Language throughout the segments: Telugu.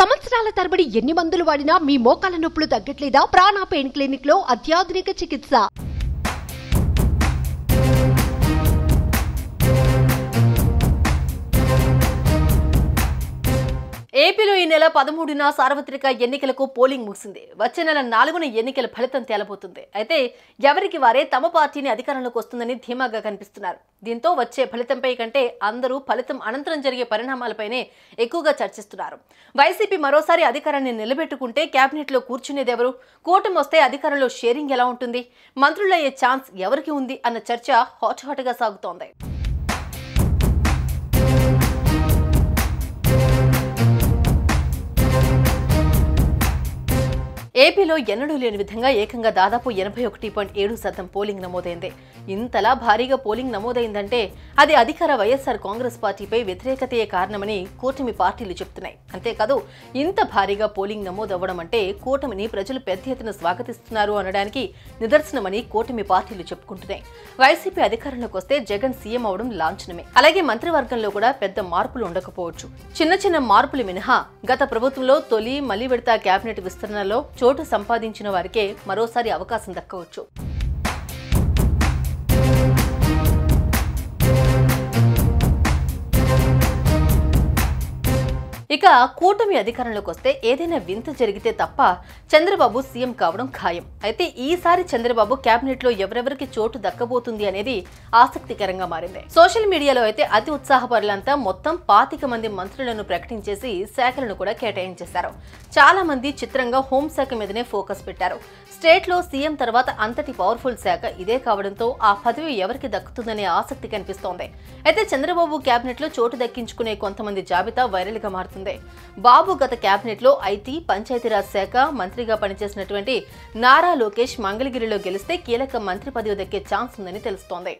సంవత్సరాల తరబడి ఎన్ని మందులు వాడినా మీ మోకాల నొప్పులు తగ్గట్లేదా? ప్రాణ పెయిన్ క్లినిక్ లో అత్యాధునిక చికిత్స. ఏపీలో ఈ నెల 13న సార్వత్రిక ఎన్నికలకు పోలింగ్ ముగిసింది. వచ్చే నెల 4న ఎన్నికల ఫలితం తేలబోతుంది. అయితే ఎవరికి వారే తమ పార్టీని అధికారంలోకి వస్తుందని ధీమాగా కనిపిస్తున్నారు. దీంతో వచ్చే ఫలితంపై కంటే అందరూ ఫలితం అనంతరం జరిగే పరిణామాలపైనే ఎక్కువగా చర్చిస్తున్నారు. వైసీపీ మరోసారి అధికారాన్ని నిలబెట్టుకుంటే కేబినెట్లో కూర్చునేదెవరు? కూటమి వస్తే అధికారంలో షేరింగ్ ఎలా ఉంటుంది? మంత్రులయ్యే ఛాన్స్ ఎవరికి ఉంది అన్న చర్చ హాట్ గా సాగుతోంది. ఏపీలో ఎన్నడూ లేని విధంగా ఏకంగా దాదాపు 81.7% పోలింగ్ నమోదైంది. ఇంతలా భారీగా పోలింగ్ నమోదైందంటే అది అధికార వైఎస్ఆర్ కాంగ్రెస్ పార్టీపై వ్యతిరేకతయే కారణమని కూటమి పార్టీలు చెప్తున్నాయి. అంతేకాదు ఇంత భారీగా పోలింగ్ నమోదవ్వడం అంటే కూటమిని ప్రజలు పెద్ద ఎత్తున స్వాగతిస్తున్నారు అనడానికి నిదర్శనమని కూటమి పార్టీలు చెప్పుకుంటున్నాయి. వైసీపీ అధికారంలోకి వస్తే జగన్ సీఎం అవడం లాంఛనమే. అలాగే మంత్రివర్గంలో కూడా పెద్ద మార్పులు ఉండకపోవచ్చు. చిన్న మార్పులు మినహా గత ప్రభుత్వంలో తొలి మళ్లీ విడత కేబినెట్ విస్తరణలో చోటు సంపాదించిన వారికే మరోసారి అవకాశం దక్కవచ్చు. ఇక కూటమి అధికారంలోకి వస్తే ఏదైనా వింత జరిగితే తప్ప చంద్రబాబు సీఎం కావడం ఖాయం. అయితే ఈసారి చంద్రబాబు కేబినెట్ లో ఎవరెవరికి చోటు దక్కబోతుంది అనేది ఆసక్తికరంగా మారింది. సోషల్ మీడియాలో అయితే అతి ఉత్సాహపరులంతా మొత్తం 25 మంది మంత్రులను ప్రకటించేసి శాఖలను కూడా కేటాయించేశారు. చాలా మంది చిత్రంగా హోంశాఖ మీదనే ఫోకస్ పెట్టారు. స్టేట్ లో సీఎం తర్వాత అంతటి పవర్ఫుల్ శాఖ ఇదే కావడంతో ఆ పదవి ఎవరికి దక్కుతుందనే ఆసక్తి కనిపిస్తోంది. అయితే చంద్రబాబు కేబినెట్ లో చోటు దక్కించుకునే కొంతమంది జాబితా వైరల్ గా మారుతుంది. బాబు గత కేబినెట్ లో ఐటీ, పంచాయతీరాజ్ శాఖ మంత్రిగా పనిచేసినటువంటి నారా లోకేష్ మంగళగిరిలో గెలిస్తే కీలక మంత్రి పదవి దక్కే ఛాన్స్ ఉందని తెలుస్తోంది.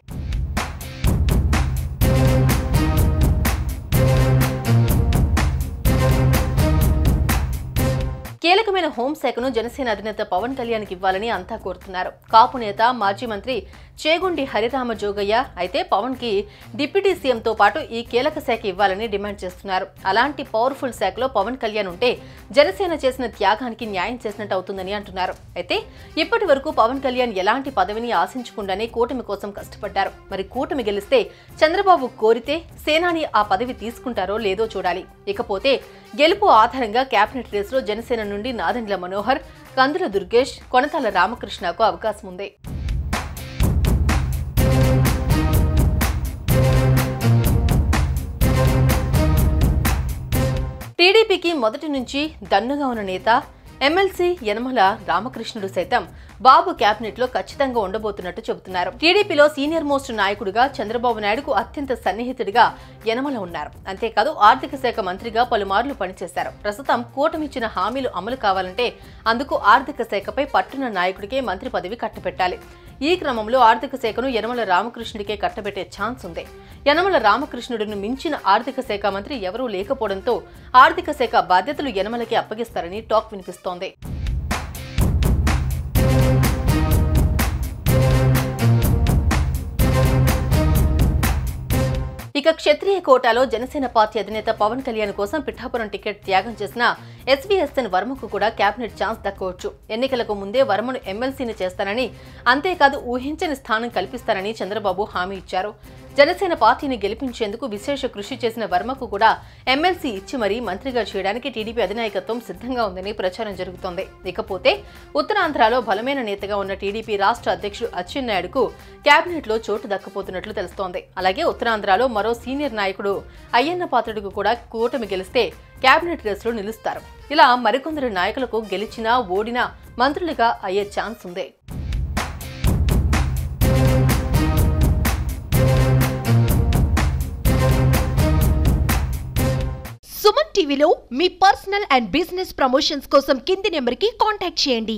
కీలకమైన హోంశాఖను జనసేన అధినేత పవన్ కళ్యాణ్కి ఇవ్వాలని అంతా కోరుతున్నారు. కాపు నేత మాజీ మంత్రి చేగుండి హరిరామ జోగయ్య అయితే పవన్ కి డిప్యూటీ సీఎంతో పాటు ఈ కీలక శాఖ ఇవ్వాలని డిమాండ్ చేస్తున్నారు. అలాంటి పవర్ఫుల్ శాఖలో పవన్ కళ్యాణ్ ఉంటే జనసేన చేసిన త్యాగానికి న్యాయం చేసినట్టు అవుతుందని అంటున్నారు. అయితే ఇప్పటి వరకు పవన్ కళ్యాణ్ ఎలాంటి పదవిని ఆశించకుండానే కూటమి కోసం కష్టపడ్డారు. మరి కూటమి గెలిస్తే చంద్రబాబు కోరితే సేనాని ఆ పదవి తీసుకుంటారో లేదో చూడాలి. ఇకపోతే గెలుపు ఆధారంగా కేబినెట్ రేసులో జనసేన నుండి నాదెండ్ల మనోహర్, కందుల దుర్గేష్, కొనతాల రామకృష్ణకు అవకాశం ఉంది. టీడీపీకి మొదటి నుంచి దన్నుగా ఉన్న నేత ఎమ్మెల్సీ యనమల రామకృష్ణుడు సైతం బాబు కేబినెట్ లో ఖచ్చితంగా ఉండబోతున్నట్టు చెబుతున్నారు. టీడీపీలో సీనియర్ మోస్ట్ నాయకుడిగా చంద్రబాబు నాయుడుకు అత్యంత సన్నిహితుడిగా యనమల ఉన్నారు. అంతేకాదు ఆర్థిక శాఖ మంత్రిగా పలుమార్లు పనిచేశారు. ప్రస్తుతం కూటమిచ్చిన హామీలు అమలు కావాలంటే అందుకు ఆర్థిక శాఖపై పట్టున్న నాయకుడికే మంత్రి పదవి కట్టబెట్టాలి. ఈ క్రమంలో ఆర్థిక శాఖను యనమల రామకృష్ణుడికే కట్టబెట్టే ఛాన్స్ ఉంది. యనమల రామకృష్ణుడిని మించిన ఆర్థిక శాఖ మంత్రి ఎవరూ లేకపోవడంతో ఆర్థిక శాఖ బాధ్యతలు యనమలకే అప్పగిస్తారని టాక్ వినిపిస్తోంది. ఇక క్షత్రియ కోటాలో జనసేన పార్టీ అధినేత పవన్ కళ్యాణ్ కోసం పిఠాపురం టికెట్ త్యాగం చేసిన ఎస్వీఎస్ఎన్ వర్మకు కూడా కేబినెట్ ఛాన్స్ దక్కవచ్చు. ఎన్నికలకు ముందే వర్మను ఎమ్మెల్సీని చేస్తానని, అంతేకాదు ఊహించని స్థానం కల్పిస్తారని చంద్రబాబు హామీ ఇచ్చారు. జనసేన పార్టీని గెలిపించేందుకు విశేష కృషి చేసిన వర్మకు కూడా ఎమ్మెల్సీ ఇచ్చి మరీ మంత్రిగా చేయడానికి టీడీపీ అధినాయకత్వం సిద్ధంగా ఉందని ప్రచారం జరుగుతోంది. ఇకపోతే ఉత్తరాంధ్రలో బలమైన నేతగా ఉన్న టీడీపీ రాష్ట్ర అధ్యక్షుడు అచ్చెన్నాయుడుకు కేబినెట్ లో చోటు దక్కబోతున్నట్లు తెలుస్తోంది. అలాగే ఉత్తరాంధ్రలో మరో సీనియర్ నాయకుడు అయ్యన్న పాత్రుడుకు కూడా కూటమి గెలిస్తే కేబినెట్ రేసులో నిలుస్తారు. ఇలా మరికొందరు నాయకులకు గెలిచినా ఓడినా మంత్రులుగా అయ్యే ఛాన్స్ ఉంది. సుమన్ టీవీలో మీ పర్సనల్ అండ్ బిజినెస్ ప్రమోషన్స్ కోసం కింది నెంబర్కి కాంటాక్ట్ చేయండి.